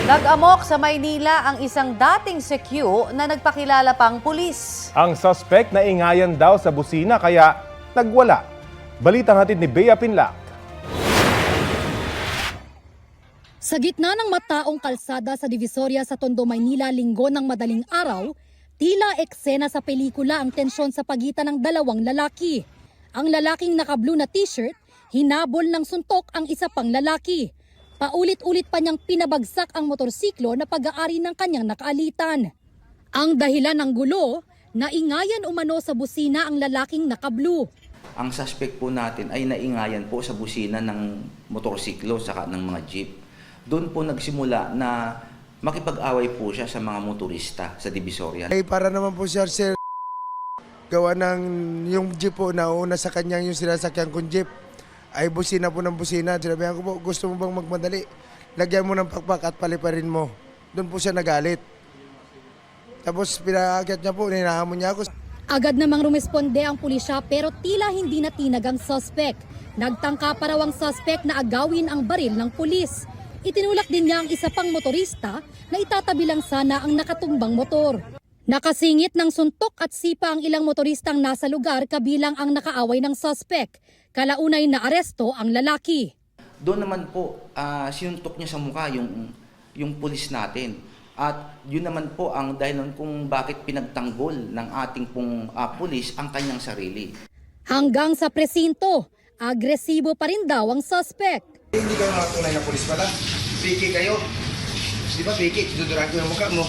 Nag-amok sa Maynila ang isang dating CQ na nagpakilala pang pulis. Ang suspect na ingayan daw sa busina kaya nagwala. Balitang hatid ni Bea Pinlac. Sa gitna ng mataong kalsada sa Divisoria sa Tondo, Maynila, linggo ng madaling araw, tila eksena sa pelikula ang tensyon sa pagitan ng dalawang lalaki. Ang lalaking naka-blue na t-shirt, hinabol ng suntok ang isa pang lalaki. Paulit-ulit pa niyang pinabagsak ang motorsiklo na pag-aari ng kanyang nakaalitan. Ang dahilan ng gulo, naingayan umano sa busina ang lalaking naka-blue. Ang suspect po natin ay naingayan po sa busina ng motorsiklo saka ng mga jeep. Doon po nagsimula na makipag-away po siya sa mga motorista sa Divisoria. Ay para naman po siya, sir, gawa ng yung jeep po na una sa kanyang yung sinasakyan kong jeep. Ay busina po ng busina. Sinabihan ko po, gusto mo bang magmadali? Lagyan mo ng pakpak at paliparin mo. Doon po siya nagalit. Tapos pinaakyat niya po, ninahamon niya ako. Agad namang rumesponde ang pulisya pero tila hindi natinag ang suspect. Nagtangka pa raw ang suspect na agawin ang baril ng pulis. Itinulak din niya ang isa pang motorista na itatabi lang sana ang nakatumbang motor. Nakasingit ng suntok at sipa ang ilang motoristang nasa lugar kabilang ang nakaaway ng suspect. Kalaunay na aresto ang lalaki. Doon naman po, sinuntok niya sa mukha yung pulis natin. At yun naman po ang dahilan kung bakit pinagtanggol ng ating pong pulis ang kanyang sarili. Hanggang sa presinto, agresibo pa rin daw ang suspect. Hindi kayo mga tunay na pulis pala. Piki kayo. Di ba piki? Duduraan ko yung mukha mo.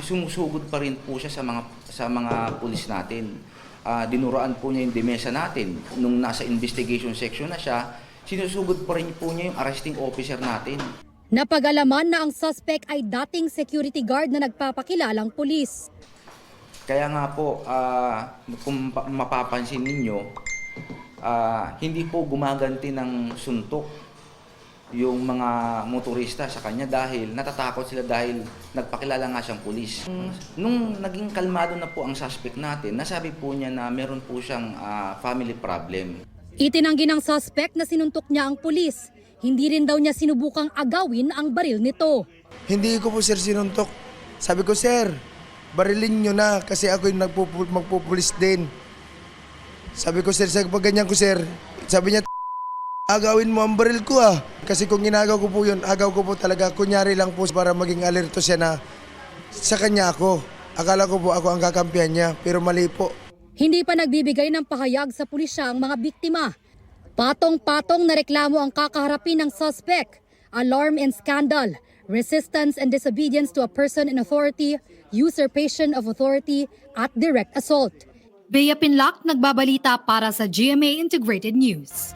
Sumusugod pa rin po siya sa mga pulis natin. Dinuraan po niya yung demesa natin. Nung nasa investigation section na siya, sinusugod pa rin po niya yung arresting officer natin. Napag-alaman na ang suspect ay dating security guard na nagpapakilalang pulis. Kaya nga po, kung mapapansin ninyo, hindi po gumaganti ng suntok yung mga motorista sa kanya dahil natatakot sila dahil nagpakilala nga siyang pulis. Nung naging kalmado na po ang suspect natin, nasabi po niya na meron po siyang family problem. Itinanggi ng suspect na sinuntok niya ang pulis. Hindi rin daw niya sinubukang agawin ang baril nito. Hindi ko po, sir, sinuntok. Sabi ko, sir, barilin nyo na kasi ako yung magpupulis din. Sabi ko, sir, pag ganyan ko, sir, sabi niya, agawin mo ang baril ko ah. Kasi kung ginagaw ko po yun, agaw ko po talaga, kunyari lang po para maging alerto siya na sa kanya ako. Akala ko po ako ang kakampihan niya, pero mali po. Hindi pa nagbibigay ng pahayag sa pulisya ang mga biktima. Patong-patong na reklamo ang kakaharapin ng suspect. Alarm and scandal, resistance and disobedience to a person in authority, usurpation of authority, at direct assault. Bea Pinlac, nagbabalita para sa GMA Integrated News.